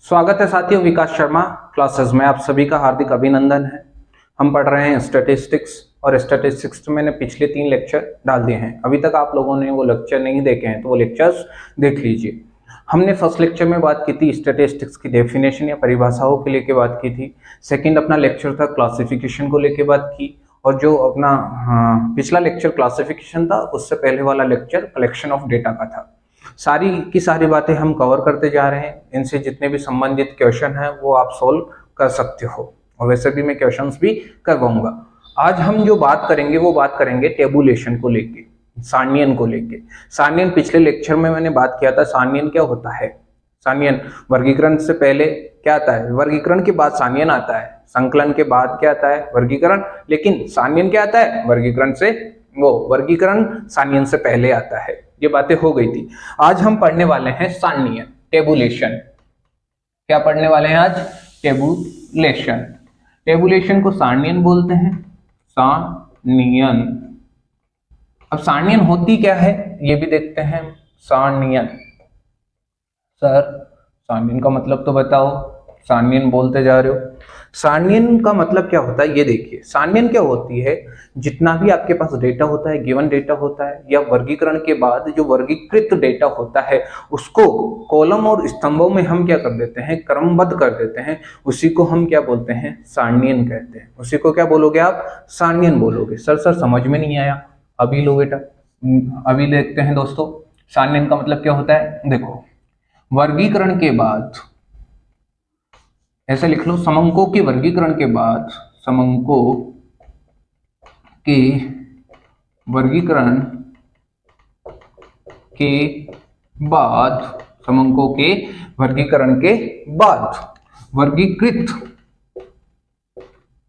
स्वागत है साथियों, विकास शर्मा क्लासेस में आप सभी का हार्दिक अभिनंदन है। हम पढ़ रहे हैं स्टैटिस्टिक्स और स्टैटिस्टिक्स में मैंने पिछले 3 लेक्चर डाल दिए हैं। अभी तक आप लोगों ने वो लेक्चर नहीं देखे हैं तो वो लेक्चर्स देख लीजिए। हमने फर्स्ट लेक्चर में बात की थी स्टैटिस्टिक्स की डेफिनेशन या परिभाषाओं के लेके बात की थी। सेकंड अपना लेक्चर था क्लासिफिकेशन को लेके बात की, और जो अपना पिछला लेक्चर क्लासिफिकेशन था उससे पहले वाला लेक्चर कलेक्शन ऑफ डेटा का था। सारी की सारी बातें हम कवर करते जा रहे हैं। इनसे जितने भी संबंधित क्वेश्चन हैं वो आप सोल्व कर सकते हो, और वैसे भी मैं क्वेश्चंस भी करवाऊंगा। आज हम जो बात करेंगे वो बात करेंगे टेबुलेशन को लेके, सारणियन को लेके। सारणियन पिछले लेक्चर में मैंने बात किया था। सारणियन क्या होता है? सारणियन वर्गीकरण से पहले क्या आता है? वर्गीकरण के बाद सारणियन आता है। संकलन के बाद क्या आता है? वर्गीकरण। लेकिन सारणियन क्या आता है? वर्गीकरण से वर्गीकरण सारणियन से पहले आता है। ये बातें हो गई थी। आज हम पढ़ने वाले हैं सारणियन, टेबुलेशन। क्या पढ़ने वाले हैं आज? टेबुलेशन। टेबुलेशन को सारणियन बोलते हैं, सारणियन। अब सारणियन होती क्या है ये भी देखते हैं। सारणियन, सर सारणियन का मतलब तो बताओ, सारणियन बोलते जा रहे हो। सारणियन का मतलब क्या होता है ये देखिए। सारणियन क्या होती है? जितना भी आपके पास डेटा होता है, गिवन डेटा होता है, या वर्गीकरण के बाद जो वर्गीकृत डेटा होता है उसको कॉलम और स्तंभों में हम क्या कर देते हैं? क्रमबद्ध कर देते हैं। उसी को हम क्या बोलते हैं? सारणियन कहते हैं। उसी को क्या बोलोगे आप? सारणियन बोलोगे। सर समझ में नहीं आया। अभी लो बेटा, अभी देखते हैं दोस्तों। सारणियन का मतलब क्या होता है? देखो, वर्गीकरण के बाद, ऐसे लिख लो, समंकों के वर्गीकरण के बाद, समंकों के वर्गीकरण के बाद, समंकों के वर्गीकरण के बाद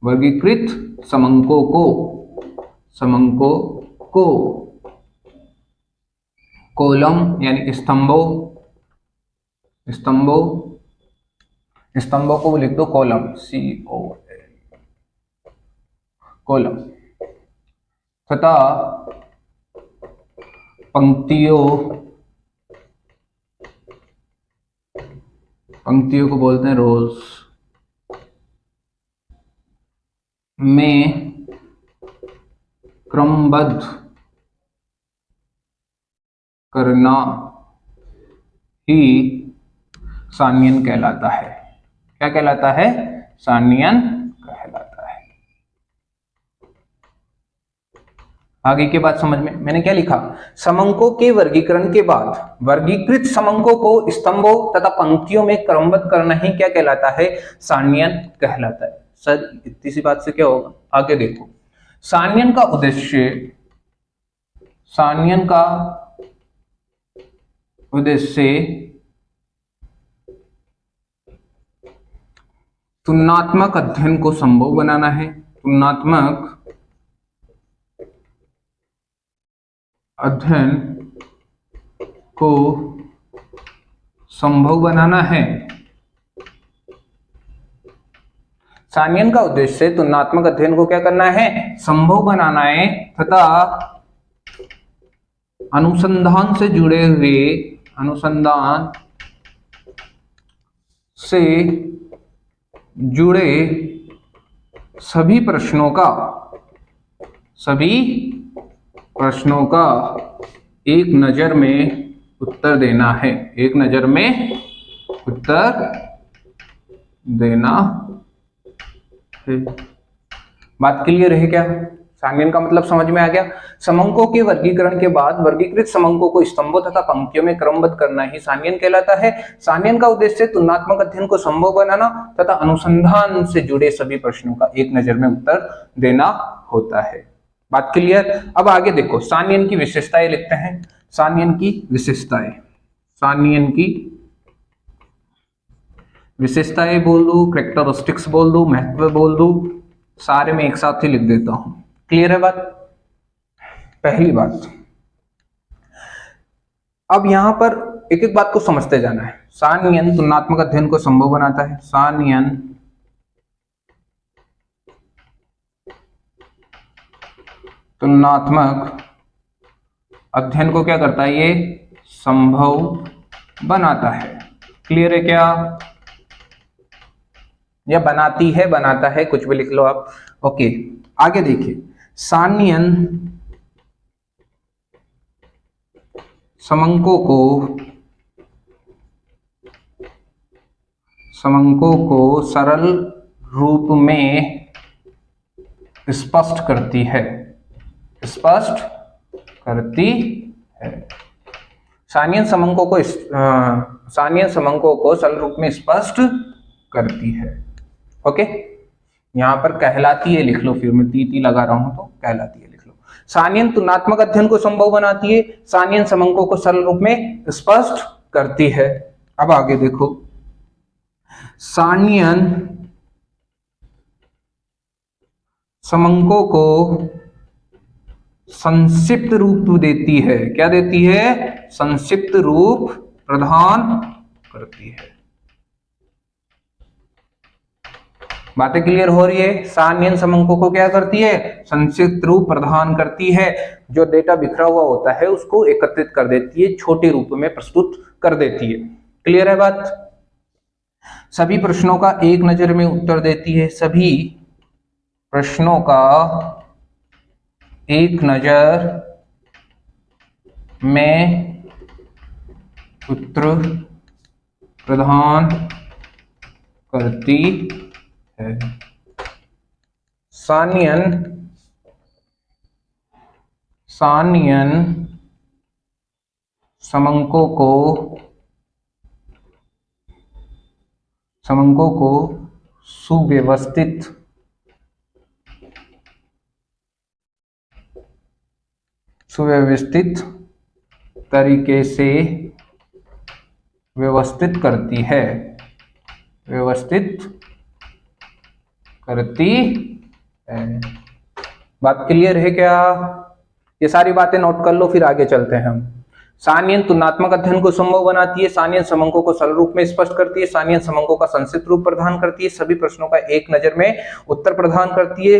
वर्गीकृत समंकों को कॉलम यानी स्तंभों को लिख दो कॉलम, COL, कॉलम, तथा पंक्तियों को बोलते हैं रोज, में क्रमबद्ध करना ही सारणियन कहलाता है। क्या कहलाता है? सारणियन कहलाता है। आगे की बात समझ में, मैंने क्या लिखा? समंकों के वर्गीकरण के बाद वर्गीकृत समंकों को स्तंभों तथा पंक्तियों में क्रमबद्ध करना ही क्या कहलाता है? सारणियन कहलाता है। सर इतनी सी बात से क्या होगा? आगे देखो। सारणियन का उद्देश्य तुलनात्मक अध्ययन को संभव बनाना है। तुलनात्मक अध्ययन को संभव बनाना है। सारणियन का उद्देश्य तुलनात्मक अध्ययन को क्या करना है? संभव बनाना है, तथा अनुसंधान से जुड़े सभी प्रश्नों का एक नजर में उत्तर देना है। एक नजर में उत्तर देना है। बात क्लियर है क्या? सारणियन का मतलब समझ में आ गया। समंकों के वर्गीकरण के बाद वर्गीकृत समंकों को स्तंभों तथा पंक्तियों में क्रमबद्ध करना ही सारणियन कहलाता है। सारणियन का उद्देश्य तुलनात्मक अध्ययन को संभव बनाना तथा अनुसंधान से जुड़े सभी प्रश्नों का एक नजर में उत्तर देना होता है। बात क्लियर? अब आगे देखो, सारणियन की विशेषताएं लिखते हैं। सारणियन की विशेषताएं बोल दू, कैरेक्टरिस्टिक्स बोल दू, महत्व बोल दू, सारे में एक साथ ही लिख देता हूं। क्लियर है बात? पहली बात, अब यहां पर एक एक बात को समझते जाना है। सारणियन तुलनात्मक अध्ययन को संभव बनाता है। सारणियन तुलनात्मक अध्ययन को क्या करता है? ये संभव बनाता है। क्लियर है क्या? या बनाती है, बनाता है, कुछ भी लिख लो आप। ओके, आगे देखिए, सान्यन समंकों को सरल रूप में स्पष्ट करती है, स्पष्ट करती है। सान्यन समंकों को सरल रूप में स्पष्ट करती है। ओके, यहां पर कहलाती है लिख लो, फिर मैं ती लगा रहा हूं तो कहलाती है लिख लो। सान्यन तुलनात्मक अध्ययन को संभव बनाती है, सान्यन समंकों को सरल रूप में स्पष्ट करती है। अब आगे देखो, सान्यन समंकों को संक्षिप्त रूप देती है। क्या देती है? संक्षिप्त रूप प्रदान करती है। बातें क्लियर हो रही है? सान्यन समंकों को क्या करती है? संक्षिप्त रूप प्रदान करती है। जो डेटा बिखरा हुआ होता है उसको एकत्रित कर देती है, छोटे रूप में प्रस्तुत कर देती है। क्लियर है बात? सभी प्रश्नों का एक नजर में उत्तर देती है, सभी प्रश्नों का एक नजर में उत्तर प्रदान करती है। सान्यन समंकों को सुव्यवस्थित तरीके से व्यवस्थित करती है, व्यवस्थित करती है। बात क्लियर है क्या? ये सारी बातें नोट कर लो, फिर आगे चलते हैं हम। सान्यन तुलनात्मक अध्ययन को संभव बनाती है, सान्यन समंकों को सरल रूप में स्पष्ट करती है, सान्यन समंकों का संक्षिप्त रूप प्रदान करती है, सभी प्रश्नों का एक नजर में उत्तर प्रदान करती है।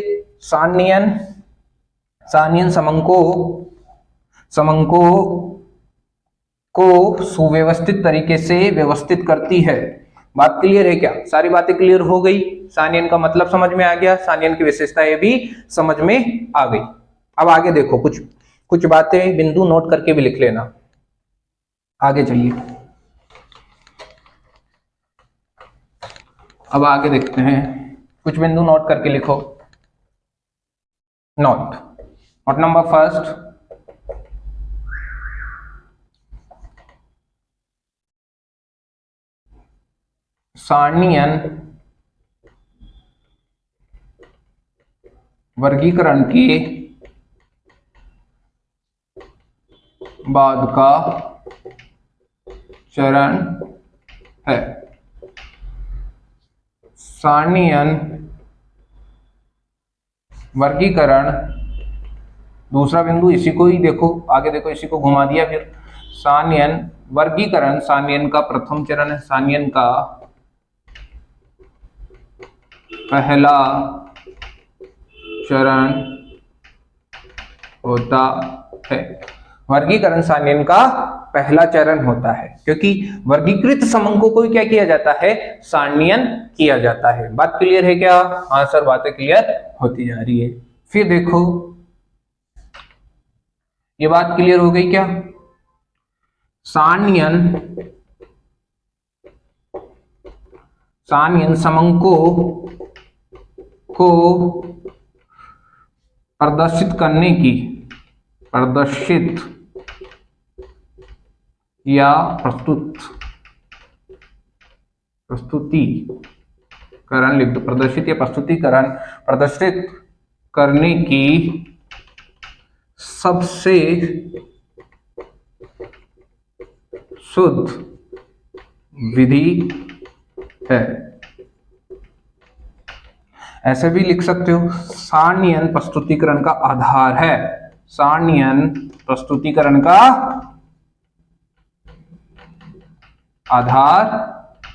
सान्यन समंकों को सुव्यवस्थित तरीके से व्यवस्थित करती है। बात क्लियर है क्या? सारी बातें क्लियर हो गई? सान्यन का मतलब समझ में आ गया, सान्यन की विशेषताएं भी समझ में आ गई। अब आगे देखो, कुछ बातें बिंदु नोट करके भी लिख लेना। आगे चलिए, अब आगे देखते हैं, कुछ बिंदु नोट करके लिखो। नोट नंबर फर्स्ट, सान्यन वर्गीकरण के बाद का चरण है। सान्यन वर्गीकरण, दूसरा बिंदु इसी को ही देखो, आगे देखो, इसी को घुमा दिया। फिर सान्यन वर्गीकरण, सान्यन का प्रथम चरण है, सान्यन का पहला चरण होता है। वर्गीकरण सान्यन का पहला चरण होता है, क्योंकि वर्गीकृत समंकों को क्या किया जाता है? सान्यन किया जाता है। बात क्लियर है क्या? हाँ सर, बातें क्लियर होती जा रही है। फिर देखो, ये बात क्लियर हो गई क्या? सान्यन समंकों को प्रदर्शित या प्रस्तुतिकरण लिख दो, प्रदर्शित या प्रस्तुतिकरण, प्रदर्शित करने की सबसे शुद्ध विधि है। ऐसे भी लिख सकते हो, सान्यन प्रस्तुतिकरण का आधार है, सान्यन प्रस्तुतिकरण का आधार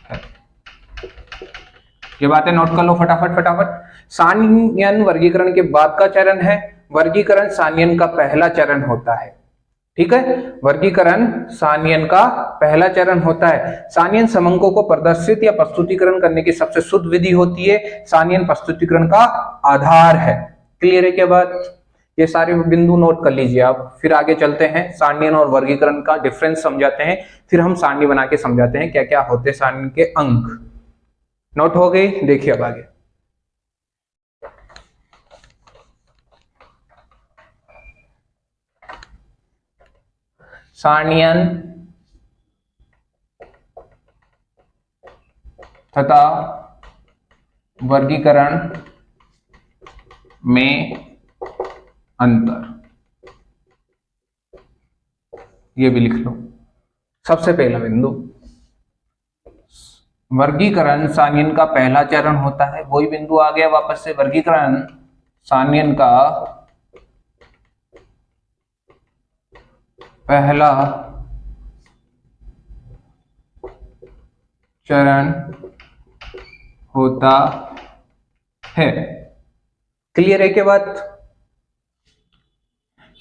है। ये बातें नोट कर लो फटाफट। सान्यन वर्गीकरण के बाद का चरण है, वर्गीकरण सान्यन का पहला चरण होता है। ठीक है। वर्गीकरण सानियन का पहला चरण होता है। सानियन समंकों को प्रदर्शित या प्रस्तुतिकरण करने की सबसे शुद्ध विधि होती है। सानियन प्रस्तुतिकरण का आधार है। क्लियर है क्या बात? ये सारे बिंदु नोट कर लीजिए आप। फिर आगे चलते हैं, सानियन और वर्गीकरण का डिफरेंस समझाते हैं, फिर हम सारणी बना के समझाते हैं क्या क्या होते हैं सानियन के अंक। नोट हो गए? देखिए अब आगे। सारणियन तथा वर्गीकरण में अंतर, ये भी लिख लो। सबसे पहला बिंदु, वर्गीकरण सारणियन का पहला चरण होता है। वही बिंदु आ गया वापस से। वर्गीकरण सारणियन का पहला चरण होता है। क्लियर है क्या बात?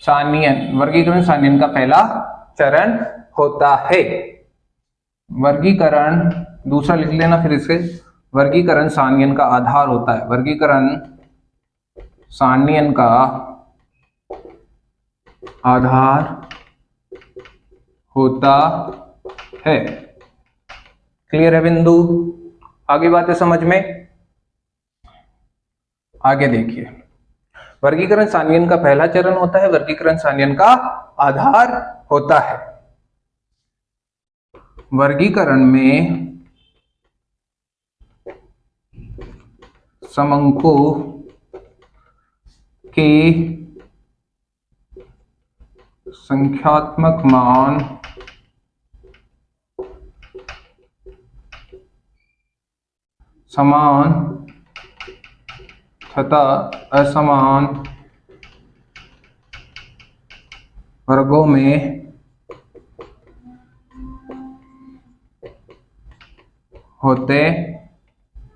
सारणियन, वर्गीकरण सारणियन का पहला चरण होता है। वर्गीकरण दूसरा लिख लेना फिर इसके। वर्गीकरण सारणियन का आधार होता है। वर्गीकरण सारणियन का आधार होता है। क्लियर है बिंदु? आगे बातें समझ में? आगे देखिए, वर्गीकरण सारणियन का पहला चरण होता है। वर्गीकरण सारणियन का आधार होता है। वर्गीकरण में समंकों के संख्यात्मक मान समान तथा असमान वर्गों में होते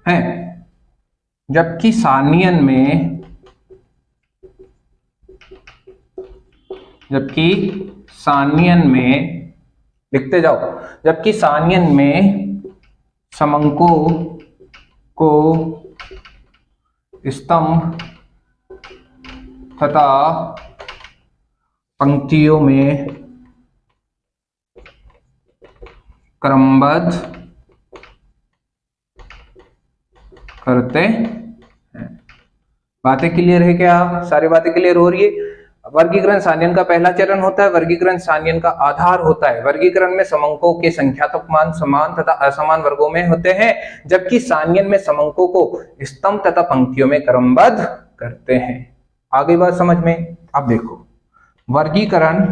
हैं। जबकि सारणियन में लिखते जाओ, जबकि सारणियन में समंकों को स्तंभ तथा पंक्तियों में क्रमबद्ध करते हैं। बातें क्लियर है क्या? सारी बातें क्लियर हो रही है? वर्गीकरण सारणियन का पहला चरण होता है। वर्गीकरण सारणियन का आधार होता है। वर्गीकरण में समंकों के संख्यात्मक मान समान तथा असमान वर्गों में होते हैं, जबकि सारणियन में समंकों को स्तंभ तथा पंक्तियों में क्रमबद्ध करते हैं। आगे बात समझ में? अब देखो, वर्गीकरण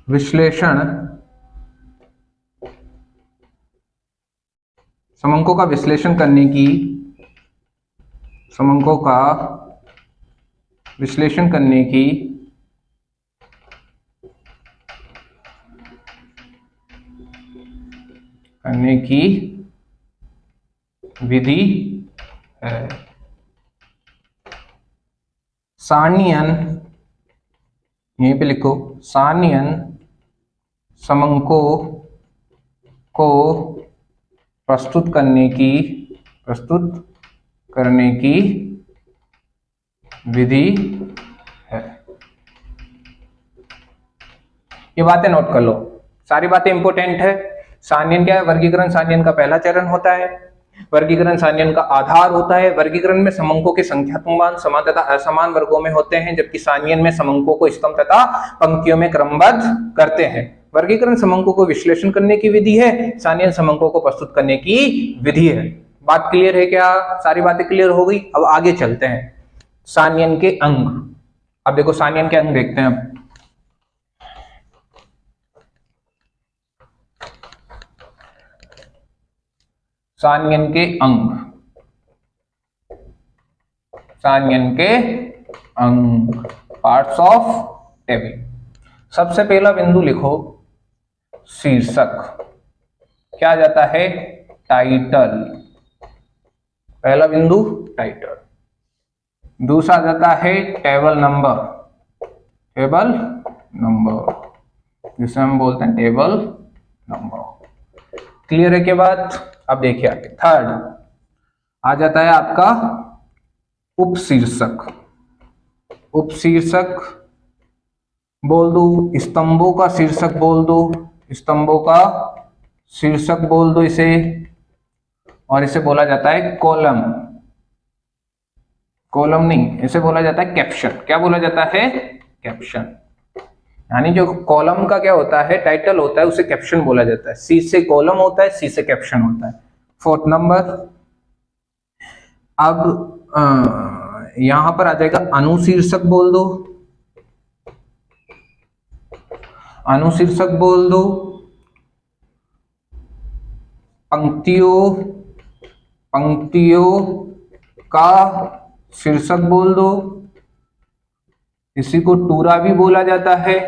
विश्लेषण, समंकों का विश्लेषण करने की, समंकों का विश्लेषण करने की विधि है। सारणियन, यहीं पे लिखो, सारणियन समंकों को प्रस्तुत करने की विधि है। ये बातें नोट कर लो, सारी बातें इंपॉर्टेंट है। सारणियन क्या है? वर्गीकरण सारणियन का पहला चरण होता है। वर्गीकरण सारणियन का आधार होता है। वर्गीकरण में समंकों के संख्यात्मक मान समान तथा असमान वर्गों में होते हैं, जबकि सारणियन में समंकों को स्तंभ तथा पंक्तियों में क्रमबद्ध करते हैं। वर्गीकरण समंकों को विश्लेषण करने की विधि है, सारणियन समंकों को प्रस्तुत करने की विधि है। बात क्लियर है क्या? सारी बातें क्लियर हो गई? अब आगे चलते हैं, सारणियन के अंग। अब देखो सारणियन के अंग देखते हैं। अब सारणियन के अंग, सारणियन के अंग, पार्ट्स ऑफ टेबल। सबसे पहला बिंदु लिखो शीर्षक। क्या आ जाता है? टाइटल। पहला बिंदु टाइटल। दूसरा आ जाता है टेबल नंबर, टेबल नंबर जिसे हम बोलते हैं टेबल नंबर। क्लियर है के बाद अब देखिए आगे थर्ड आ जाता है आपका उपशीर्षक। उपशीर्षक बोल दो, स्तंभों का शीर्षक बोल दो, स्तंभों का शीर्षक बोल दो इसे, और इसे बोला जाता है कॉलम। कॉलम नहीं, इसे बोला जाता है कैप्शन। क्या बोला जाता है? कैप्शन। यानी जो कॉलम का क्या होता है, टाइटल होता है, उसे कैप्शन बोला जाता है। सी से कॉलम होता है, सी से कैप्शन होता है। फोर्थ नंबर अब यहां पर आ जाएगा अनुशीर्षक बोल दो, अनुशीर्षक बोल दो, पंक्तियों, पंक्तियों का शीर्षक बोल दो, इसी को टूरा भी बोला जाता है,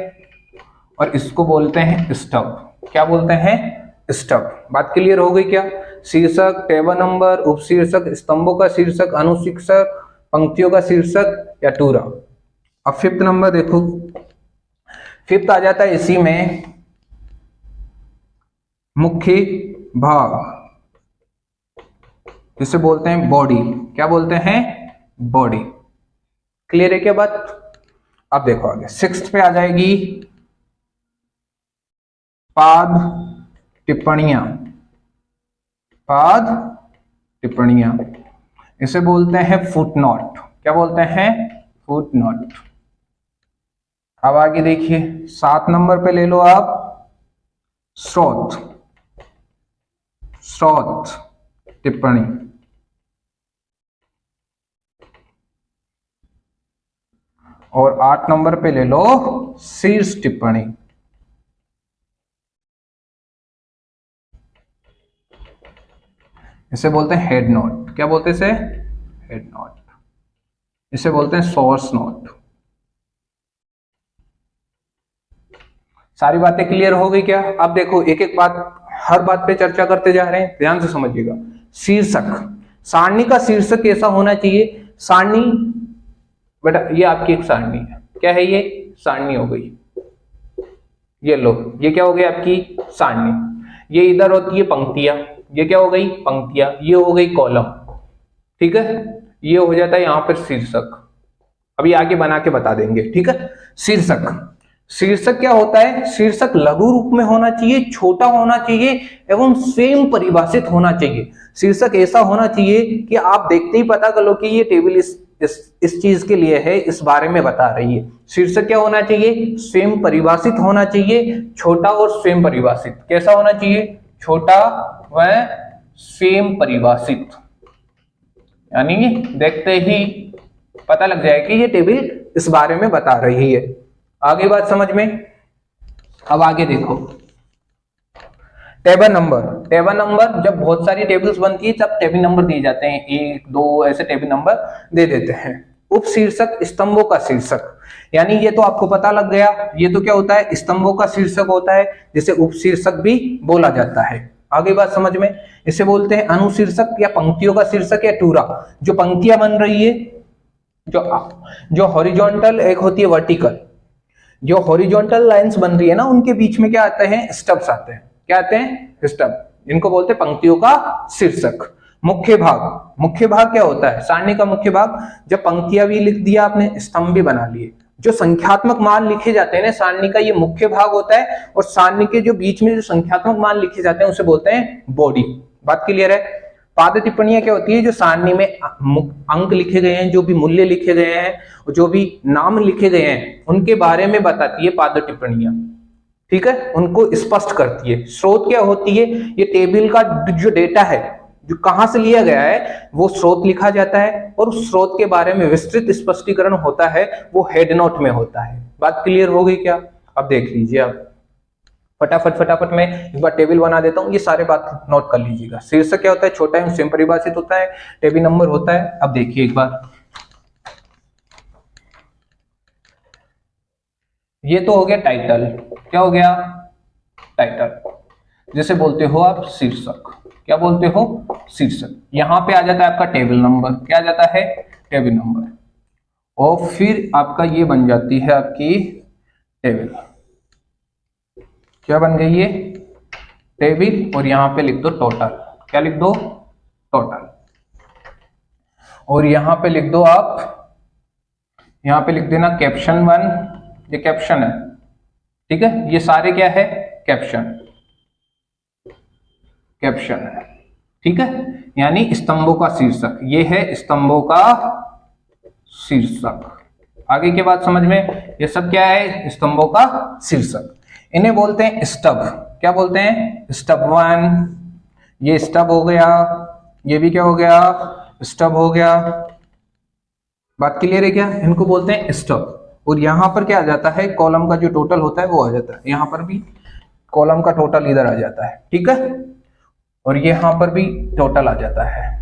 और इसको बोलते हैं स्टब। क्या बोलते हैं? स्टब। बात क्लियर हो गई क्या? शीर्षक, टेबल नंबर, उपशीर्षक, स्तंभों का शीर्षक, अनुशीर्षक, पंक्तियों का शीर्षक या टूरा। अब फिफ्थ नंबर देखो, फिफ्थ आ जाता है इसी में मुख्य भाग, जिसे बोलते हैं बॉडी। क्या बोलते हैं? बॉडी। क्लियर है क्या बात? अब देखो आगे सिक्स्थ पे आ जाएगी पाद टिप्पणियां। पाद टिप्पणियां, इसे बोलते हैं फुटनोट। क्या बोलते हैं? फुटनोट। अब आगे देखिए 7 नंबर पे ले लो आप स्रोत, स्रोत टिप्पणी। और 8 नंबर पे ले लो शीर्ष टिप्पणी। इसे बोलते हैं हेड नोट। क्या बोलते हैं इसे? Head note. इसे बोलते हैं सोर्स नोट। सारी बातें क्लियर हो गई क्या? अब देखो एक एक बात, हर बात पे चर्चा करते जा रहे हैं, ध्यान से समझिएगा। शीर्षक, सारणी का शीर्षक कैसा होना चाहिए? सारणी, बेटा ये आपकी एक सारणी है। क्या है ये? सारणी हो गई। ये लो, ये क्या हो गई आपकी? सारणी। ये इधर होती है पंक्तियां, ये क्या हो गई? पंक्तियां। ये हो गई कॉलम। ठीक है, ये हो जाता है यहां पर शीर्षक। अभी आगे बना के बता देंगे। ठीक है, शीर्षक, शीर्षक क्या होता है? शीर्षक लघु रूप में होना चाहिए, छोटा होना चाहिए एवं स्वयं परिभाषित होना चाहिए। शीर्षक ऐसा होना चाहिए कि आप देखते ही पता कर लो कि ये टेबल इस चीज के लिए है, इस बारे में बता रही है। शीर्षक क्या होना चाहिए? स्वयं परिभाषित होना चाहिए, छोटा और स्वयं परिभाषित। कैसा होना चाहिए? छोटा व स्वयं परिभाषित। यानी देखते ही पता लग जाए कि ये टेबल इस बारे में बता रही है। आगे बात समझ में? अब आगे देखो टेबल नंबर। टेबल नंबर, जब बहुत सारी टेबल्स बनती है तब टेबल नंबर दिए जाते हैं, 1 2 ऐसे टेबल नंबर दे देते हैं। उपशीर्षक, स्तंभों का शीर्षक। यानी ये तो आपको पता लग गया, ये तो क्या होता है? स्तंभों का शीर्षक होता है, जिसे उपशीर्षक भी बोला जाता है। आगे बात समझ में? इसे बोलते हैं अनुशीर्षक या पंक्तियों का शीर्षक या टूरा। जो पंक्तियां बन रही है, जो हॉरिजॉन्टल, एक होती है वर्टिकल। जो हॉरिजॉन्टल लाइंस बन रही है ना, उनके बीच में क्या आते हैं? स्टब्स आते हैं। क्या आते हैं? स्टब। इनको बोलते हैं पंक्तियों का शीर्षक। मुख्य भाग, मुख्य भाग क्या होता है? सारणी का मुख्य भाग, जब पंक्तियां भी लिख दिया आपने, स्तंभ भी बना लिए, जो संख्यात्मक मान लिखे जाते हैं ना, सारणी का ये मुख्य भाग होता है। और सारणी के जो बीच में जो संख्यात्मक मान लिखे जाते हैं उसे बोलते हैं बॉडी। बात क्लियर है? पाद टिप्पणियां क्या होती है? जो सारणी में अंक लिखे गए हैं, जो भी मूल्य लिखे गए हैं, जो भी नाम लिखे गए हैं, उनके बारे में बताती है पाद टिप्पणियां। ठीक है, उनको स्पष्ट करती है। स्रोत क्या होती है? ये टेबल का जो डेटा है, जो कहां से लिया गया है, वो स्रोत लिखा जाता है, और उस स्रोत के बारे में विस्तृत स्पष्टीकरण होता है, वो हेड नोट में होता है। बात क्लियर हो गई क्या? अब देख लीजिए, आप फटाफट मैं एक बार टेबल बना देता हूं, ये सारे बात नोट कर लीजिएगा। शीर्षक क्या होता है? छोटा एवं स्वयं परिभाषित होता है। टेबल नंबर होता है। अब देखिए एक बार, ये तो हो गया टाइटल। क्या हो गया? टाइटल, जिसे बोलते हो आप शीर्षक। क्या बोलते हो? शीर्षक। यहां पे आ जाता है आपका टेबल नंबर। क्या आ जाता है? Table number. और फिर आपका ये बन जाती है आपकी टेबल। क्या बन गई ये? टेबल। और यहां पे लिख दो टोटल। क्या लिख दो? टोटल। और यहां पे लिख दो आप, यहां पे लिख देना कैप्शन 1, ये कैप्शन है, ठीक है। ये सारे क्या है? कैप्शन, कैप्शन है, ठीक है। यानी स्तंभों का शीर्षक, ये है स्तंभों का शीर्षक। आगे की बात समझ में? ये सब क्या है? स्तंभों का शीर्षक। इन्हें बोलते हैं स्टब। क्या बोलते हैं? स्टब 1, ये स्टब हो गया, ये भी क्या हो गया? स्टब हो गया। बात क्लियर है क्या? इनको बोलते हैं स्टब। और यहां पर क्या आ जाता है? कॉलम का जो टोटल होता है वो आ जाता है। यहां पर भी कॉलम का टोटल इधर आ जाता है, ठीक है। और यहां पर भी टोटल आ जाता है।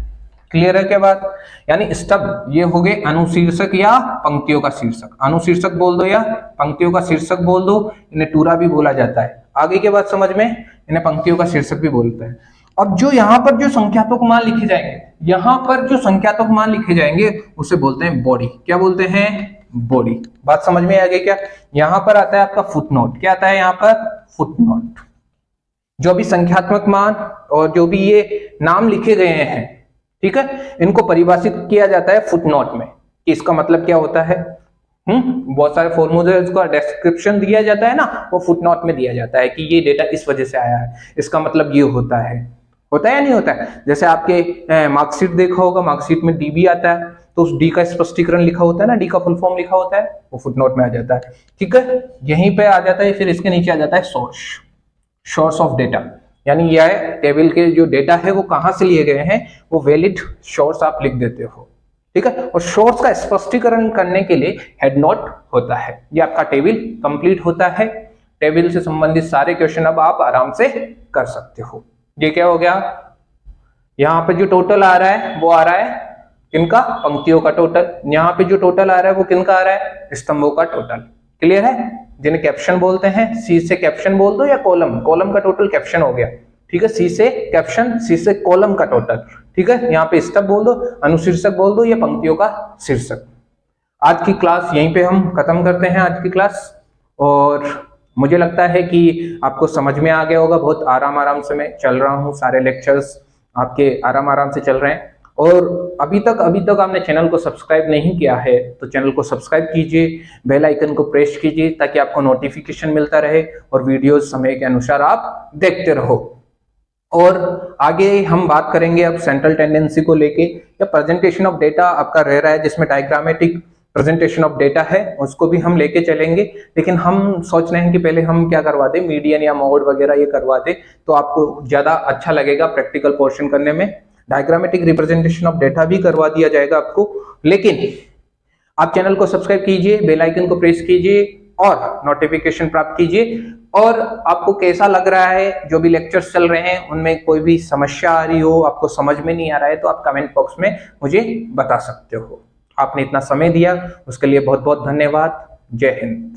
क्लियर है क्या बात? यानी स्टब ये हो गए अनुशीर्षक या पंक्तियों का शीर्षक। अनुशीर्षक बोल दो या पंक्तियों का शीर्षक बोल दो। इन्हें टूरा भी बोला जाता है। आगे के बात समझ में? इन्हें पंक्तियों का शीर्षक भी बोलते हैं। अब जो यहाँ पर जो संख्यात्मक मान लिखे जाएंगे, यहाँ पर जो संख्यात्मक मान लिखे जाएंगे उसे बोलते हैं बॉडी। क्या बोलते हैं? बॉडी। बात समझ में आ गई क्या? यहाँ पर आता है आपका फुटनोट। क्या आता है यहाँ पर? फुटनोट। जो भी संख्यात्मक मान और जो भी ये नाम लिखे गए हैं, ठीक है, इनको परिभाषित किया जाता है फुटनोट में कि इसका मतलब क्या होता है। बहुत सारे फॉर्मूले का डिस्क्रिप्शन दिया जाता है ना, वो फुटनोट में दिया जाता है कि ये डेटा इस वजह से आया है, इसका मतलब ये होता है। होता है या नहीं होता है? जैसे आपके मार्कशीट देखा होगा, मार्कशीट में डी भी आता है, तो उस डी का स्पष्टीकरण लिखा होता है ना, डी का फुल फॉर्म लिखा होता है, वो फुटनोट में आ जाता है, ठीक है। यहीं पे आ जाता है, फिर इसके नीचे आ जाता है सोर्स ऑफ डेटा। यानी यह टेबल के जो डेटा है वो कहां से लिए गए हैं, वो वैलिड सोर्स आप लिख देते हो, ठीक है। और सोर्स का स्पष्टीकरण करने के लिए हेड नोट होता है। ये आपका टेबल कंप्लीट होता है। टेबल से संबंधित सारे क्वेश्चन अब आप आराम से कर सकते हो। ये क्या हो गया? यहाँ पे जो टोटल आ रहा है वो आ रहा है किनका? पंक्तियों का टोटल। यहाँ पे जो टोटल आ रहा है वो किनका आ रहा है? स्तंभों का टोटल। क्लियर है? जिन्हें कैप्शन बोलते हैं, सी से कैप्शन बोल दो या कॉलम। कॉलम का टोटल कैप्शन हो गया, ठीक है। सी से कैप्शन, सी से कॉलम का टोटल, ठीक है। यहाँ पे स्टब बोल दो, अनुशीर्षक बोल दो या पंक्तियों का शीर्षक। आज की क्लास यहीं पे हम खत्म करते हैं, आज की क्लास। और मुझे लगता है कि आपको समझ में आ गया होगा। बहुत आराम से मैं चल रहा हूँ, सारे लेक्चर्स आपके आराम से चल रहे हैं। और अभी तक आपने चैनल को सब्सक्राइब नहीं किया है तो चैनल को सब्सक्राइब कीजिए, बेल आइकन को प्रेस कीजिए ताकि आपको नोटिफिकेशन मिलता रहे और वीडियोस समय के अनुसार आप देखते रहो। और आगे हम बात करेंगे अब सेंट्रल टेंडेंसी को लेके, या प्रेजेंटेशन ऑफ डेटा आपका रह रहा है जिसमें डायग्रामेटिक प्रेजेंटेशन ऑफ डेटा है, उसको भी हम लेके चलेंगे। लेकिन हम सोच रहे हैं कि पहले हम क्या करवा दें, मीडियन या मोड वगैरह ये करवा दें तो आपको ज्यादा अच्छा लगेगा प्रैक्टिकल पोर्शन करने में। डायग्रामेटिक रिप्रेजेंटेशन ऑफ डेटा भी करवा दिया जाएगा आपको। लेकिन आप चैनल को सब्सक्राइब कीजिए, बेल आइकन को प्रेस कीजिए और नोटिफिकेशन प्राप्त कीजिए। और आपको कैसा लग रहा है, जो भी लेक्चर्स चल रहे हैं उनमें कोई भी समस्या आ रही हो, आपको समझ में नहीं आ रहा है, तो आप कमेंट बॉक्स में मुझे बता सकते हो। आपने इतना समय दिया उसके लिए बहुत बहुत धन्यवाद। जय हिंद।